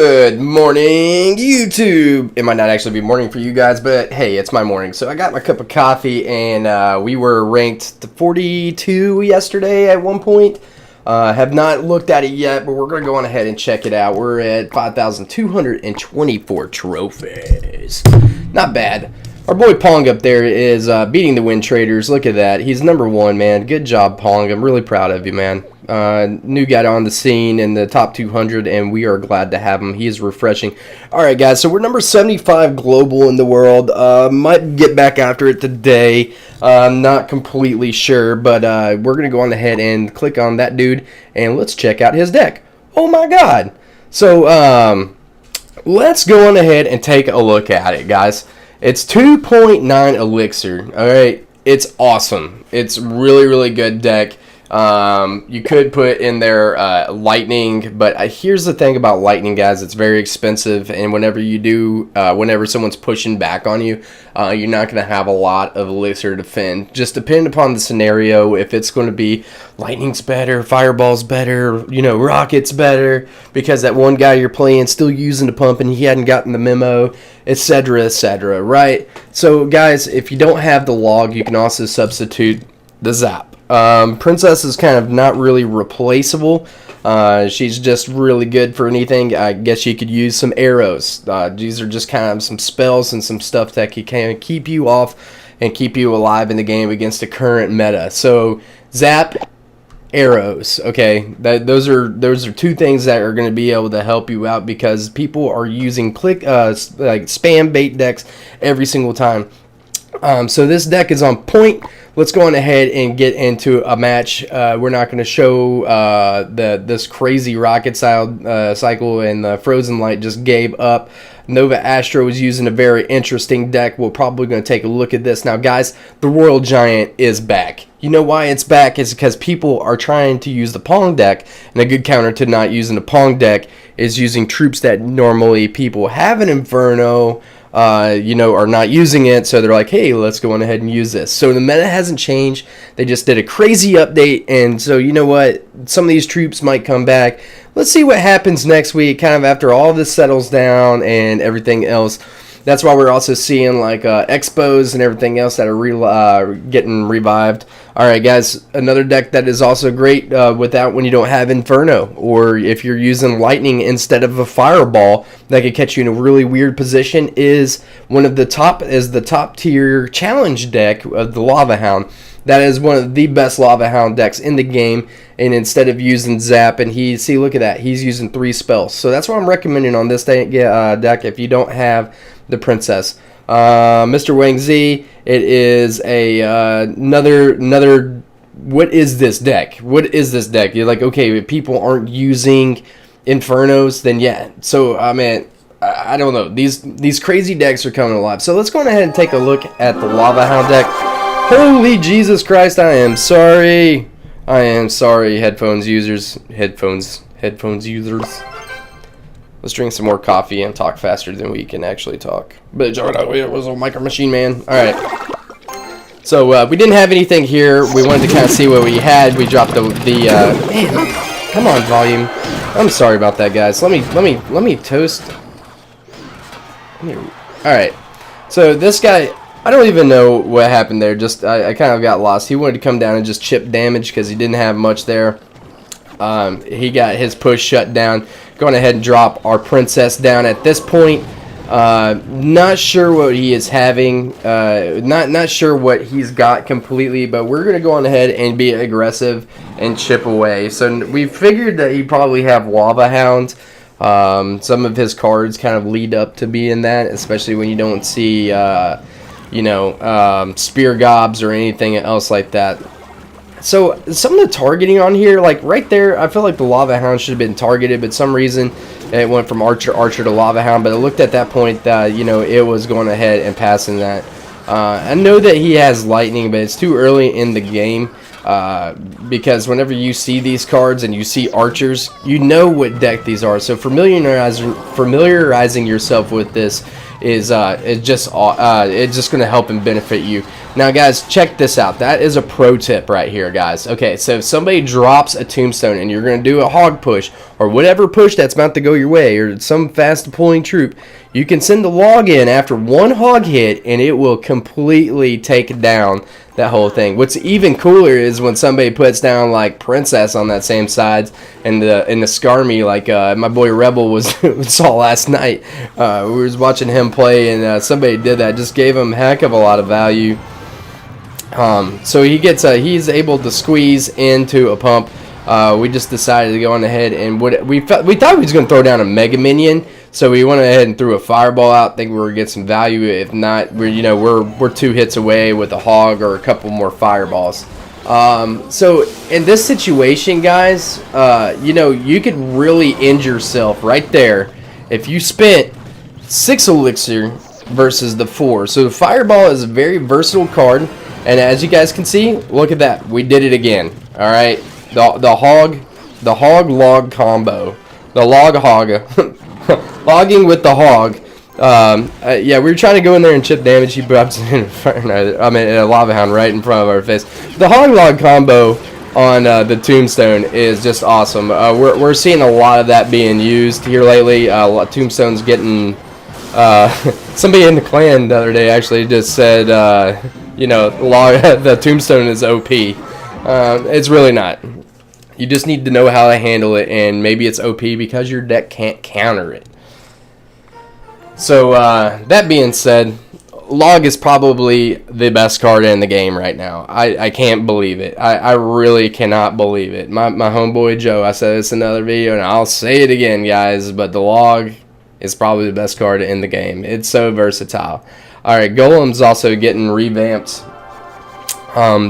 Good morning, YouTube. It might not actually be morning for you guys, but hey, it's my morning. So I got my cup of coffee, and we were ranked 42 yesterday at one point. Have not looked at it yet, but we're going to go on ahead and check it out. We're at 5,224 trophies. Not bad. Our boy Pong up there is beating the Win Traders. Look at that. He's #1, man. Good job, Pong. I'm really proud of you, man. New guy on the scene in the top 200, and we are glad to have him. He is refreshing. All right, guys, so we're number 75 global in the world. Might get back after it today. I'm not completely sure, but we're going to go on ahead and click on that dude, and let's check out his deck. Oh, my God. So let's go on ahead and take a look at it, guys. It's 2.9 elixir. All right, it's awesome. It's really, really good deck. You could put in there lightning, but here's the thing about lightning, guys. It's very expensive, and whenever you do, whenever someone's pushing back on you, you're not going to have a lot of elixir to defend. Just depend upon the scenario. If it's going to be lightning's better, fireball's better, you know, rocket's better, because that one guy you're playing still using the pump and he hadn't gotten the memo, etc., right? So, guys, if you don't have the log, you can also substitute the zap. Princess is kind of not really replaceable. She's just really good for anything. I guess you could use some arrows. These are just kind of some spells and some stuff that can keep you off and keep you alive in the game against the current meta. So zap, arrows. Okay, those are two things that are going to be able to help you out, because people are using like spam bait decks every single time. So this deck is on point. Let's go on ahead and get into a match. We're not going to show this crazy rocket cycle, and the Frozen Light just gave up. Nova Astro is using a very interesting deck. We're probably going to take a look at this. Now, guys, the Royal Giant is back. You know why it's back? It's because people are trying to use the Pong deck, and a good counter to not using the Pong deck is using troops that normally people have an Inferno, you know, are not using it, so they're like, hey, let's go on ahead and use this. So the meta hasn't changed. They just did a crazy update, and so you know what? Some of these troops might come back. Let's see what happens next week, kind of after all this settles down and everything else. That's why we're also seeing like expos and everything else that are getting revived. All right, guys, another deck that is also great without when you don't have Inferno, or if you're using Lightning instead of a Fireball that could catch you in a really weird position, is the top tier challenge deck of the Lava Hound. That is one of the best Lava Hound decks in the game, and instead of using Zap, and look at that, he's using 3 spells. So that's what I'm recommending on this deck if you don't have the Princess. Mr. Wang Z, it is another. What is this deck? What is this deck? You're like, okay, if people aren't using Infernos, then yeah. So man, I don't know. These crazy decks are coming alive. So let's go on ahead and take a look at the Lava Hound deck. Holy Jesus Christ! I am sorry. I am sorry, headphones users. Headphones users. Let's drink some more coffee and talk faster than we can actually talk. But it was a micro machine, man. All right. So we didn't have anything here. We wanted to kind of see what we had. We dropped the man. Come on, volume. I'm sorry about that, guys. Let me toast. All right. So this guy, I don't even know what happened there. Just I kind of got lost. He wanted to come down and just chip damage because he didn't have much there. He got his push shut down. Going ahead and drop our Princess down at this point. Not sure what he is having. Not sure what he's got completely, but we're gonna go on ahead and be aggressive and chip away. So we figured that he'd probably have Lava Hound. Some of his cards kind of lead up to being that, especially when you don't see Spear Gobs or anything else like that. So some of the targeting on here, like right there, I feel like the Lava Hound should have been targeted, but some reason it went from Archer to Lava Hound. But I looked at that point, it was going ahead and passing that. I know that he has Lightning, but it's too early in the game, because whenever you see these cards and you see Archers, you know what deck these are. So familiarizing yourself with this, is just it's just going to help and benefit you. Now, guys, check this out. That is a pro tip right here, guys. Okay, so if somebody drops a tombstone and you're going to do a hog push or whatever push that's about to go your way or some fast pulling troop, you can send the log in after one hog hit and it will completely take down that whole thing. What's even cooler is when somebody puts down like Princess on that same side and the Skarmy, like my boy Rebel was saw last night. We was watching him play and somebody did that. Just gave him a heck of a lot of value. So he's able to squeeze into a pump. We just decided to go on ahead and we thought he was going to throw down a Mega Minion, so we went ahead and threw a Fireball out. Think we were going to get some value. If not, we're 2 hits away with a hog or a couple more Fireballs. So in this situation, guys, you could really end yourself right there if you spent 6 elixir versus the 4. So the Fireball is a very versatile card, and as you guys can see, look at that. We did it again. All right. The hog log combo, the log hog, logging with the hog. Yeah, we were trying to go in there and chip damage. He drops in a lava hound right in front of our face. The hog log combo on the tombstone is just awesome. We're seeing a lot of that being used here lately. Tombstone's getting. Somebody in the clan the other day actually just said, the tombstone is OP. It's really not. You just need to know how to handle it, and maybe it's OP because your deck can't counter it. So, that being said, Log is probably the best card in the game right now. I can't believe it. I really cannot believe it. My homeboy Joe, I said this in another video, and I'll say it again, guys, but the Log is probably the best card in the game. It's so versatile. Alright, Golem's also getting revamped.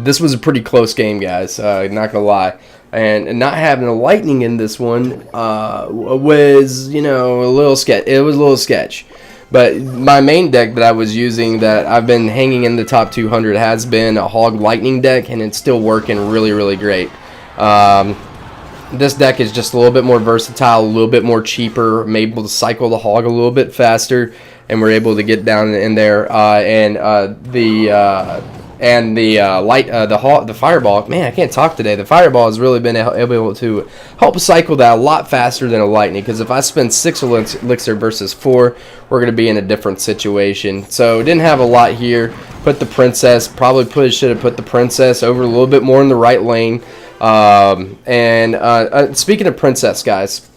This was a pretty close game, guys, not gonna lie. And not having a lightning in this one was, a little sketch. It was a little sketch. But my main deck that I was using that I've been hanging in the top 200 has been a Hog Lightning deck, and it's still working really, really great. This deck is just a little bit more versatile, a little bit more cheaper. I'm able to cycle the Hog a little bit faster, and we're able to get down in there. The Fireball, man, I can't talk today. The Fireball has really been able to help cycle that a lot faster than a Lightning, because if I spend 6 elixir versus 4, we're going to be in a different situation. So didn't have a lot here. Put the Princess, should have put the Princess over a little bit more in the right lane. Speaking of Princess, guys,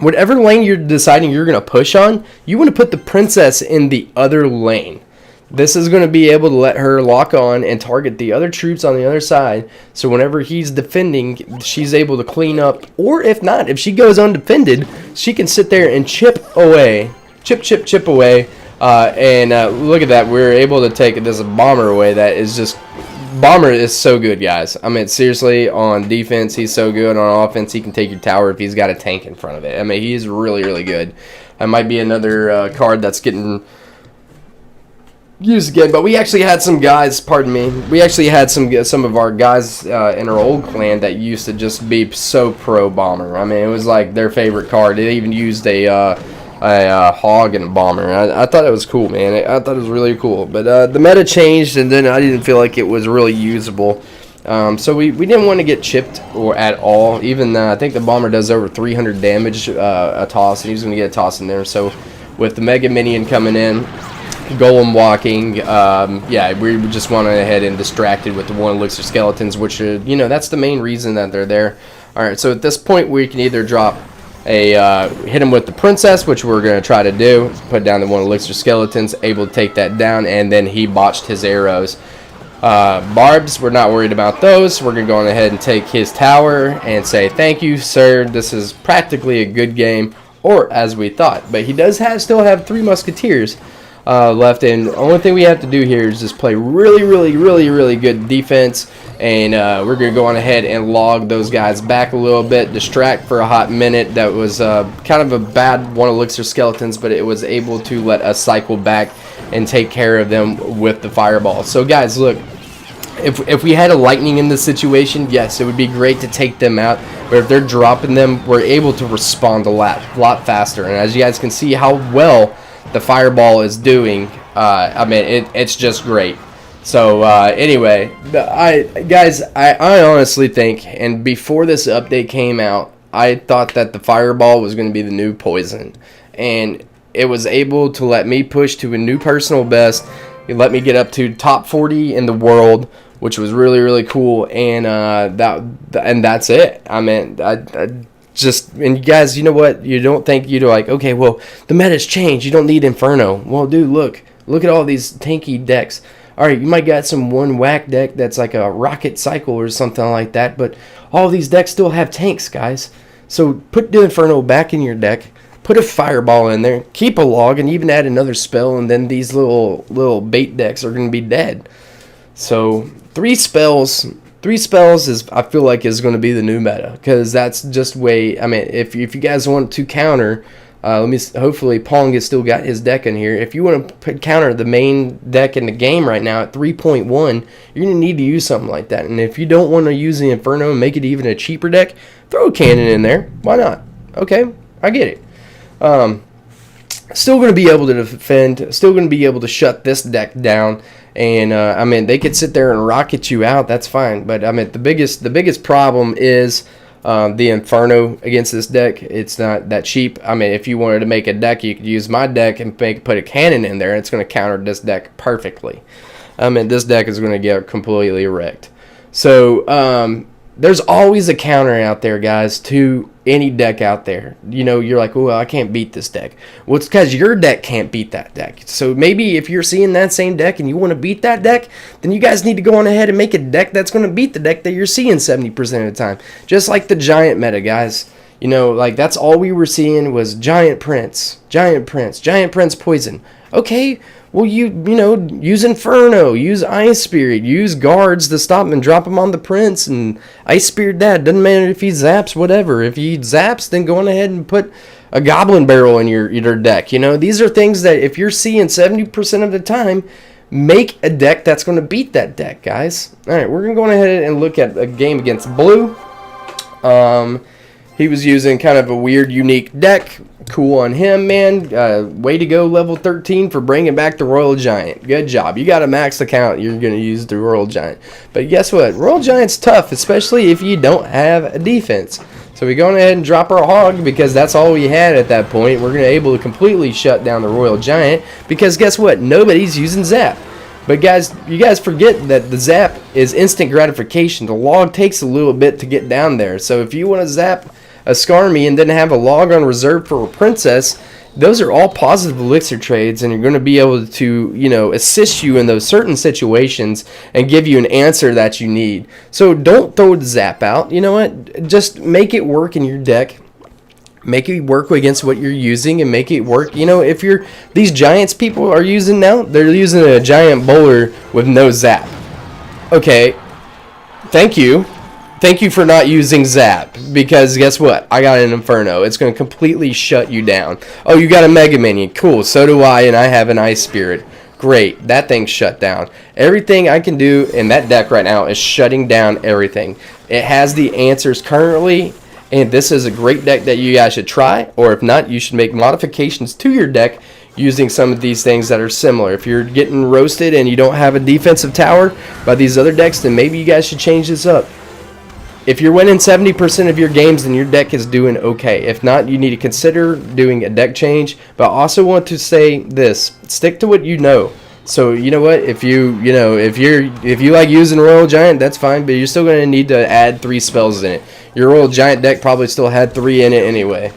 whatever lane you're deciding you're going to push on, you want to put the Princess in the other lane. This is going to be able to let her lock on and target the other troops on the other side. So whenever he's defending, she's able to clean up. Or if not, if she goes undefended, she can sit there and chip away. Chip away. Look at that. We're able to take this bomber away. That is just... Bomber is so good, guys. I mean, seriously, on defense, he's so good. On offense, he can take your tower if he's got a tank in front of it. I mean, he's really, really good. That might be another card that's getting... used again, but we actually had some guys, pardon me, we actually had some of our guys in our old clan that used to just be so pro bomber. I mean, it was like their favorite card. They even used a hog and a bomber. I thought it was cool, man. I thought it was really cool, but the meta changed, and then I didn't feel like it was really usable. So we didn't want to get chipped or at all. Even I think the bomber does over 300 damage a toss, and he was going to get a toss in there. So with the Mega Minion coming in, Golem walking, yeah, we just went ahead and distracted with the 1 elixir skeletons, which are, that's the main reason that they're there. Alright, so at this point we can either drop hit him with the Princess, which we're going to try to do, put down the 1 elixir skeletons, able to take that down, and then he botched his arrows. Barbs, we're not worried about those. We're going to go ahead and take his tower and say, thank you, sir, this is practically a good game, or as we thought. But he does still have 3 musketeers left, and the only thing we have to do here is just play really good defense, and we're going to go on ahead and log those guys back a little bit, distract for a hot minute. That was kind of a bad 1 elixir skeletons, but it was able to let us cycle back and take care of them with the Fireball. So guys, look, if we had a Lightning in this situation, yes, it would be great to take them out, but if they're dropping them, we're able to respond a lot faster. And as you guys can see how well the Fireball is doing, I mean, it's just great. So anyway, I honestly think, and before this update came out, I thought that the Fireball was going to be the new Poison, and it was able to let me push to a new personal best. It let me get up to top 40 in the world, which was really, really cool, and that's it. I mean, and you guys, you know what? You don't think you're like, okay, well, the meta's changed. You don't need Inferno. Well, dude, look at all these tanky decks. All right, you might got some one whack deck that's like a Rocket Cycle or something like that, but all these decks still have tanks, guys. So put the Inferno back in your deck, put a Fireball in there, keep a log, and even add another spell, and then these little bait decks are going to be dead. So three spells is, I feel like, is going to be the new meta, because that's just way. I mean, if you guys want to counter. Hopefully Pong has still got his deck in here. If you want to counter the main deck in the game right now at 3.1, you're going to need to use something like that. And if you don't want to use the Inferno and make it even a cheaper deck, throw a cannon in there. Why not? Okay, I get it. Still going to be able to defend. Still going to be able to shut this deck down. And I mean, they could sit there and rocket you out. That's fine. But I mean, the biggest problem is the Inferno against this deck. It's not that cheap. I mean, if you wanted to make a deck, you could use my deck and put a cannon in there, and it's going to counter this deck perfectly. I mean, this deck is going to get completely wrecked. So there's always a counter out there, guys, to any deck out there. You know, you're like, oh, I can't beat this deck. Well, it's because your deck can't beat that deck. So maybe if you're seeing that same deck and you want to beat that deck, then you guys need to go on ahead and make a deck that's going to beat the deck that you're seeing 70% of the time. Just like the Giant meta, guys. You know, like that's all we were seeing was Giant Prince, Giant Prince Poison. Okay, well, you know, use Inferno, use Ice Spirit, use guards to stop him and drop him on the Prince, and Ice Spirit that. Doesn't matter if he zaps, whatever. If he zaps, then go on ahead and put a Goblin Barrel in your deck. You know, these are things that if you're seeing 70% of the time, make a deck that's going to beat that deck, guys. All right, we're going to go ahead and look at a game against Blue. He was using kind of a weird, unique deck. Cool on him, man. Way to go, level 13 for bringing back the Royal Giant. Good job. You got a max account. You're going to use the Royal Giant. But guess what? Royal Giant's tough, especially if you don't have a defense. So we go ahead and drop our Hog because that's all we had at that point. We're going to be able to completely shut down the Royal Giant because guess what? Nobody's using Zap. But guys, you guys forget that the Zap is instant gratification. The log takes a little bit to get down there. So if you want to zap a Skarmy and then have a log on reserve for a Princess, those are all positive elixir trades, and you're going to be able to, you know, assist you in those certain situations and give you an answer that you need. So don't throw the Zap out. You know what? Just make it work in your deck. Make it work against what you're using and make it work. You know, if you're these Giants people are using now, they're using a Giant Bowler with no Zap. Okay, thank you. Thank you for not using Zap, because guess what? I got an Inferno. It's going to completely shut you down. Oh, you got a Mega Minion. Cool, so do I, and I have an Ice Spirit. Great, that thing's shut down. Everything I can do in that deck right now is shutting down everything. It has the answers currently, and this is a great deck that you guys should try, or if not, you should make modifications to your deck using some of these things that are similar. If you're getting roasted and you don't have a defensive tower by these other decks, then maybe you guys should change this up. If you're winning 70% of your games, then your deck is doing okay. If not, you need to consider doing a deck change. But I also want to say this: stick to what you know. So you know what? If you like using Royal Giant, that's fine. But you're still going to need to add 3 spells in it. Your Royal Giant deck probably still had 3 in it anyway.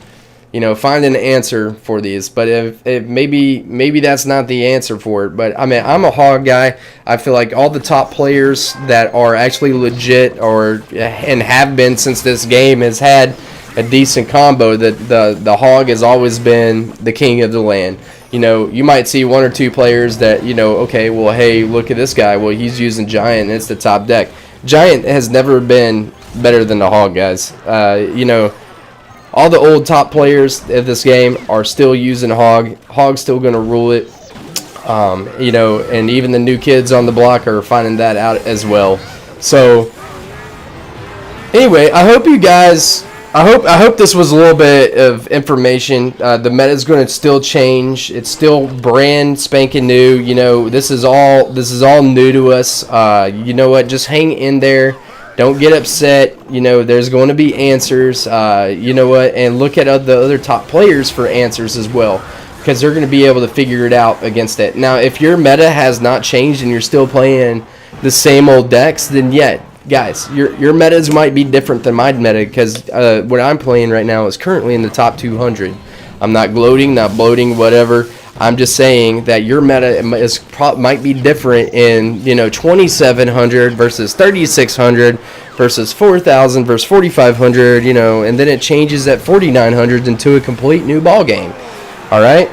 You know, find an answer for these. But if maybe that's not the answer for it. But I mean, I'm a Hog guy. I feel like all the top players that are actually legit and have been since this game has had a decent combo. That the Hog has always been the king of the land. You know, you might see 1 or 2 players that, you know, okay, well, hey, look at this guy. Well, he's using Giant, and it's the top deck. Giant has never been better than the Hog, guys. You know, all the old top players of this game are still using Hog. Hog's still going to rule it. You know, and even the new kids on the block are finding that out as well. So, anyway, I hope you guys I hope this was a little bit of information. The meta is going to still change. It's still brand spanking new. You know, this is all new to us. You know what? Just hang in there. Don't get upset. You know, there's going to be answers. You know what? And look at the other top players for answers as well, because they're going to be able to figure it out against it. Now, if your meta has not changed and you're still playing the same old decks, then yeah, guys, your metas might be different than my meta, because what I'm playing right now is currently in the top 200. I'm not gloating, not bloating, whatever. I'm just saying that your meta might be different in, you know, 2,700 versus 3,600 versus 4,000 versus 4,500, you know, and then it changes at 4,900 into a complete new ball game. All right.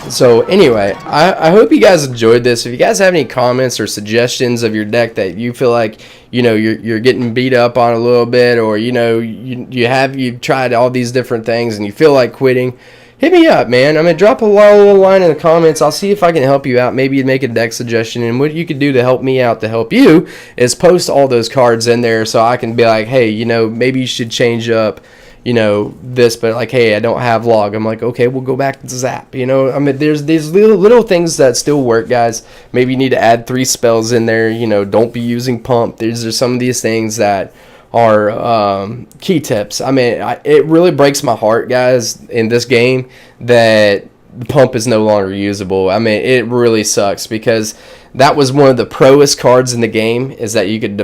So anyway, I hope you guys enjoyed this. If you guys have any comments or suggestions of your deck that you feel like, you know, you're getting beat up on a little bit, or you know, you've tried all these different things and you feel like quitting, hit me up, man. I'm gonna drop a little line in the comments. I'll see if I can help you out. Maybe make a deck suggestion, and what you could do to help me out to help you is post all those cards in there, so I can be like, hey, you know, maybe you should change up, you know, this, but like, hey, I don't have log. I'm like, okay, we'll go back to zap. You know, I mean, there's these little things that still work, guys. Maybe you need to add 3 spells in there. You know, don't be using pump. There's some of these things that are key tips. I mean, it really breaks my heart, guys, in this game that the pump is no longer usable. I mean, it really sucks, because that was one of the proest cards in the game, is that you could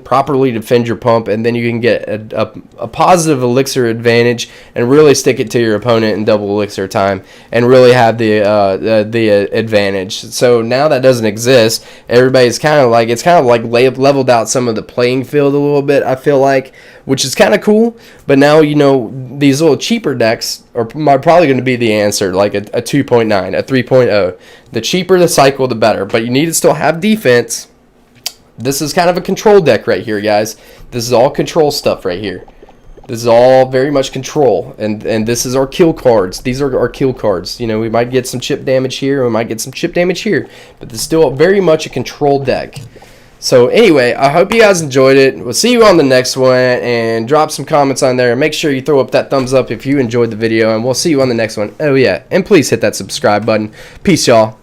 properly defend your pump, and then you can get a positive elixir advantage and really stick it to your opponent in double elixir time and really have the advantage. So now that doesn't exist. Everybody's kind of like, it's kind of like leveled out some of the playing field a little bit, I feel like, which is kind of cool. But now, you know, these little cheaper decks are probably going to be the answer, like a 2.9, a 3.0. The cheaper the cycle, the better. But you need to still have defense. This is kind of a control deck right here, guys. This is all control stuff right here. This is all very much control. And this is our kill cards. These are our kill cards. You know, we might get some chip damage here, we might get some chip damage here. But this is still very much a control deck. So anyway, I hope you guys enjoyed it. We'll see you on the next one, and drop some comments on there. Make sure you throw up that thumbs up if you enjoyed the video, and we'll see you on the next one. Oh yeah, and please hit that subscribe button. Peace, y'all.